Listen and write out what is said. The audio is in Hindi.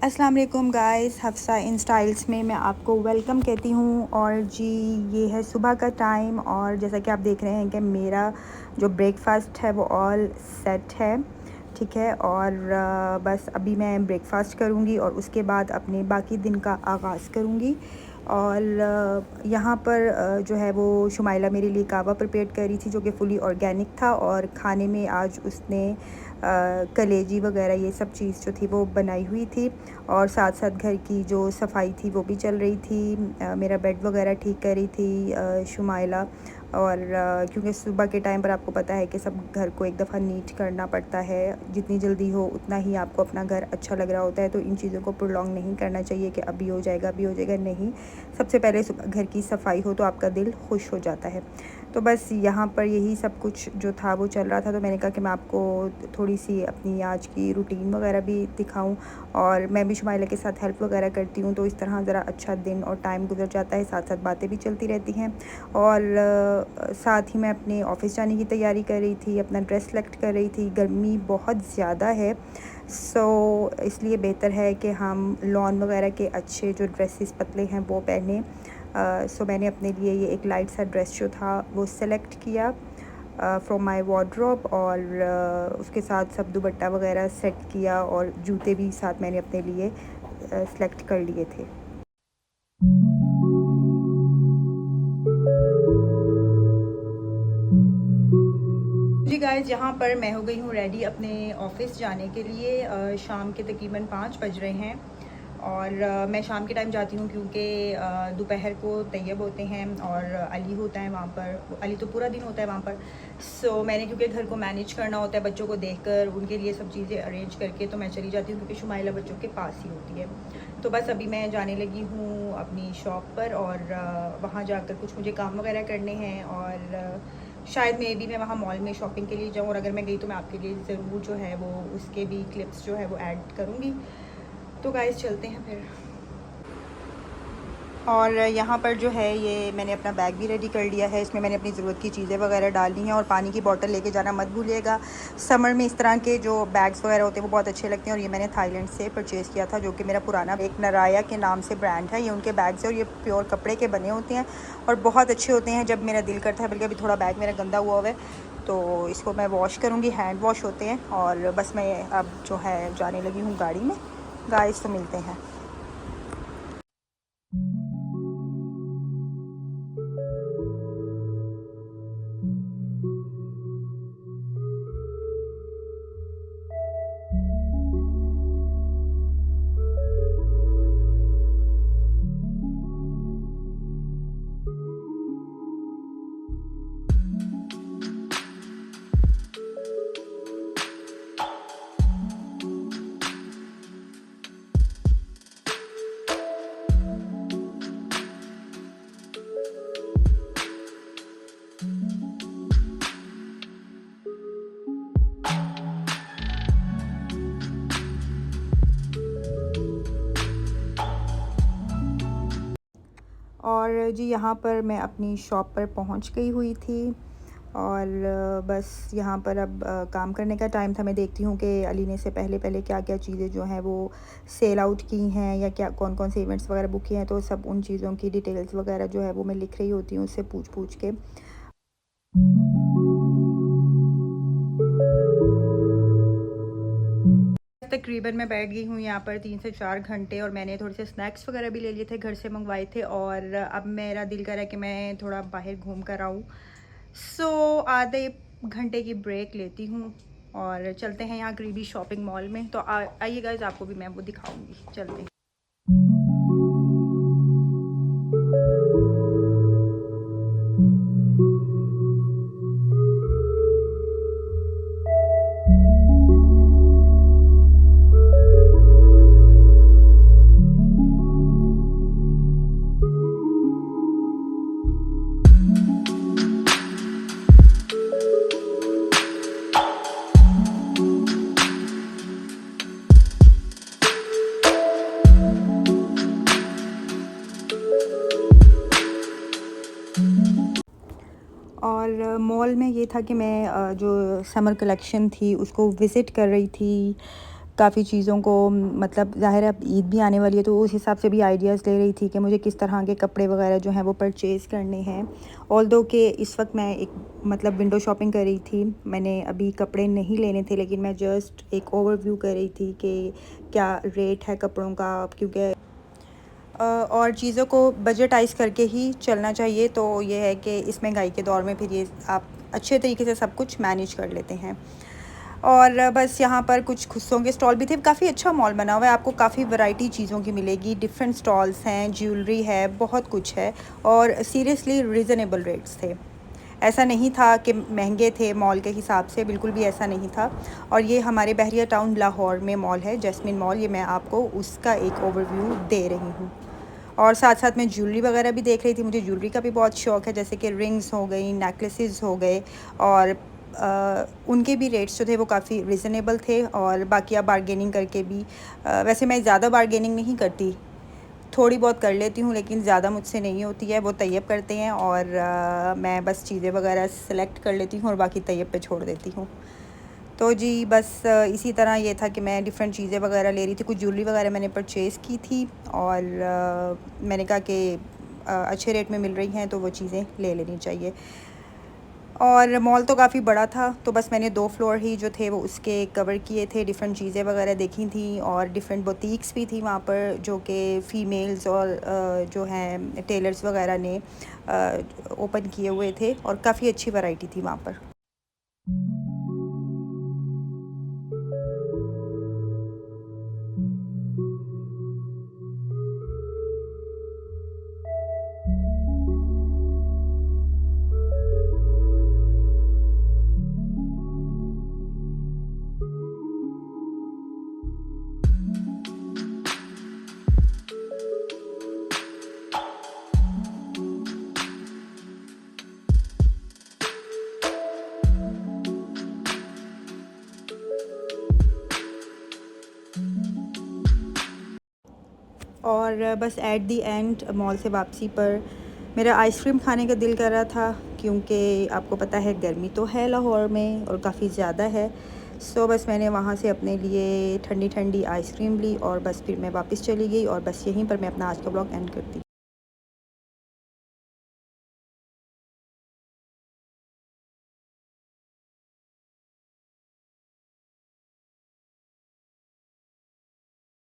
अस्सलाम वालेकुम गाइस, हफ्सा इन स्टाइल्स में मैं आपको वेलकम कहती हूँ। और जी, ये है सुबह का टाइम और जैसा कि आप देख रहे हैं कि मेरा जो ब्रेकफास्ट है वो ऑल सेट है, ठीक है। और बस अभी मैं ब्रेकफास्ट करूँगी और उसके बाद अपने बाकी दिन का आगाज़ करूँगी। और यहाँ पर जो है वो शुमाइला मेरे लिए कावा प्रिपेयर कर रही थी जो कि फुली ऑर्गेनिक था, और खाने में आज उसने कलेजी वगैरह ये सब चीज़ जो थी वो बनाई हुई थी। और साथ साथ घर की जो सफाई थी वो भी चल रही थी। मेरा बेड वगैरह ठीक कर रही थी शुमाइला। और क्योंकि सुबह के टाइम पर आपको पता है कि सब घर को एक दफ़ा नीट करना पड़ता है, जितनी जल्दी हो उतना ही आपको अपना घर अच्छा लग रहा होता है। तो इन चीज़ों को प्रोलॉन्ग नहीं करना चाहिए कि अभी हो जाएगा अभी हो जाएगा, नहीं। सबसे पहले घर की सफाई हो तो आपका दिल खुश हो जाता है। तो बस यहाँ पर यही सब कुछ जो था वो चल रहा था, तो मैंने कहा कि मैं आपको थोड़ी सी अपनी आज की रूटीन वगैरह भी दिखाऊं। और मैं भी शुमाइला के साथ हेल्प वगैरह करती हूँ, तो इस तरह ज़रा अच्छा दिन और टाइम गुजर जाता है, साथ साथ बातें भी चलती रहती हैं। और साथ ही मैं अपने ऑफ़िस जाने की तैयारी कर रही थी, अपना ड्रेस सेलेक्ट कर रही थी। गर्मी बहुत ज़्यादा है, सो इसलिए बेहतर है कि हम लॉन वगैरह के अच्छे जो ड्रेसेस पतले हैं वो पहने। सो मैंने अपने लिए ये एक लाइट सा ड्रेस जो था वो सेलेक्ट किया फ्रॉम माय वार्डरोब। और उसके साथ सब दुपट्टा वगैरह सेट किया और जूते भी साथ मैंने अपने लिए सेलेक्ट कर लिए थे। जी गाइस, यहाँ पर मैं हो गई हूँ रेडी अपने ऑफ़िस जाने के लिए। शाम के तकरीबन 5 बज रहे हैं। और मैं शाम के टाइम जाती हूँ क्योंकि दोपहर को तैयब होते हैं और अली होता है वहाँ पर। अली तो पूरा दिन होता है वहाँ पर। सो मैंने क्योंकि घर को मैनेज करना होता है, बच्चों को देखकर उनके लिए सब चीज़ें अरेंज करके, तो मैं चली जाती हूँ क्योंकि शुमाइला बच्चों के पास ही होती है। तो बस अभी मैं जाने लगी हूँ अपनी शॉप पर, और वहाँ जाकर कुछ मुझे काम वगैरह करने हैं। और शायद मे भी मैं वहाँ मॉल में शॉपिंग के लिए जाऊँ, और अगर मैं गई तो मैं आपके लिए ज़रूर जो है वो उसके भी क्लिप्स जो है वो ऐड करूँगी। तो गाइस चलते हैं फिर। और यहाँ पर जो है ये मैंने अपना बैग भी रेडी कर लिया है, इसमें मैंने अपनी ज़रूरत की चीज़ें वगैरह डालनी हैं। और पानी की बोतल लेके जाना मत भूलिएगा। समर में इस तरह के जो बैग्स वगैरह होते हैं वो बहुत अच्छे लगते हैं, और ये मैंने थाईलैंड से परचेज़ किया था, जो कि मेरा पुराना एक नराया के नाम से ब्रांड है। ये उनके बैग्स हैं और ये प्योर कपड़े के बने होते हैं और बहुत अच्छे होते हैं। जब मेरा दिल करता है, बल्कि अभी थोड़ा बैग मेरा गंदा हुआ है तो इसको मैं वॉश करूँगी, हैंड वॉश होते हैं। और बस मैं अब जो है जाने लगी हूँ गाड़ी में। गाइस तो मिलते हैं। और जी, यहाँ पर मैं अपनी शॉप पर पहुँच गई हुई थी। और बस यहाँ पर अब काम करने का टाइम था। मैं देखती हूँ कि अली ने से पहले पहले क्या क्या चीज़ें जो हैं वो सेल आउट की हैं, या क्या कौन कौन से इवेंट्स वगैरह बुक किए हैं। तो सब उन चीज़ों की डिटेल्स वगैरह जो है वो मैं लिख रही होती हूँ उससे पूछ पूछ के। तकरीबन मैं बैठ गई हूँ यहाँ पर 3 से 4 घंटे, और मैंने थोड़े से स्नैक्स वगैरह भी ले लिए थे, घर से मंगवाए थे। और अब मेरा दिल कर रहा है कि मैं थोड़ा बाहर घूम कर आऊँ। सो आधे घंटे की ब्रेक लेती हूँ और चलते हैं यहाँ करीबी शॉपिंग मॉल में। तो आइए गाइस, आपको भी मैं वो दिखाऊंगी, चलते हैं। और मॉल में ये था कि मैं जो समर कलेक्शन थी उसको विज़िट कर रही थी। काफ़ी चीज़ों को मतलब ज़ाहिर है अब ईद भी आने वाली है, तो उस हिसाब से भी आइडियाज़ ले रही थी कि मुझे किस तरह के कपड़े वगैरह जो हैं वो परचेज़ करने हैं। ऑल्दो कि इस वक्त मैं एक मतलब विंडो शॉपिंग कर रही थी, मैंने अभी कपड़े नहीं लेने थे, लेकिन मैं जस्ट एक ओवरव्यू कर रही थी कि क्या रेट है कपड़ों का, क्योंकि और चीज़ों को बजटाइज़ करके ही चलना चाहिए। तो ये है कि इस महंगाई के दौर में फिर ये आप अच्छे तरीके से सब कुछ मैनेज कर लेते हैं। और बस यहाँ पर कुछ खुस्सों के स्टॉल भी थे, काफ़ी अच्छा मॉल बना हुआ है, आपको काफ़ी वैरायटी चीज़ों की मिलेगी, डिफरेंट स्टॉल्स हैं, ज्वेलरी है, बहुत कुछ है और सीरियसली रीज़नेबल रेट्स थे। ऐसा नहीं था कि महंगे थे मॉल के हिसाब से, बिल्कुल भी ऐसा नहीं था। और ये हमारे बहरिया टाउन लाहौर में मॉल है, जैस्मिन मॉल, ये मैं आपको उसका एक ओवरव्यू दे रही हूँ। और साथ साथ मैं ज्वेलरी वगैरह भी देख रही थी, मुझे ज्वेलरी का भी बहुत शौक़ है, जैसे कि रिंग्स हो गई, नेकलेसेस हो गए, और उनके भी रेट्स जो थे वो काफ़ी रीज़नेबल थे। और बाकी आप बारगेनिंग करके भी वैसे मैं ज़्यादा बारगेनिंग नहीं करती, थोड़ी बहुत कर लेती हूँ, लेकिन ज़्यादा मुझसे नहीं होती है, वो तैयब करते हैं और मैं बस चीज़ें वगैरह सेलेक्ट कर लेती हूँ और बाकी तैयब पे छोड़ देती हूँ। तो जी बस इसी तरह ये था कि मैं डिफ़रेंट चीज़ें वगैरह ले रही थी, कुछ ज्वेलरी वगैरह मैंने परचेज़ की थी और मैंने कहा कि अच्छे रेट में मिल रही हैं तो वो चीज़ें ले लेनी चाहिए। और मॉल तो काफ़ी बड़ा था, तो बस मैंने 2 फ्लोर ही जो थे वो उसके कवर किए थे, डिफ़रेंट चीज़ें वगैरह देखी थी और डिफ़रेंट बुटीक्स भी थी वहाँ पर, जो कि फ़ीमेल्स और जो हैं टेलर्स वगैरह ने ओपन किए हुए थे और काफ़ी अच्छी वैरायटी थी वहाँ पर। और बस एट दी एंड मॉल से वापसी पर मेरा आइसक्रीम खाने का दिल कर रहा था, क्योंकि आपको पता है गर्मी तो है लाहौर में और काफ़ी ज़्यादा है। सो बस मैंने वहाँ से अपने लिए ठंडी ठंडी आइसक्रीम ली और बस फिर मैं वापस चली गई और बस यहीं पर मैं अपना आज का ब्लॉग एंड करती हूँ।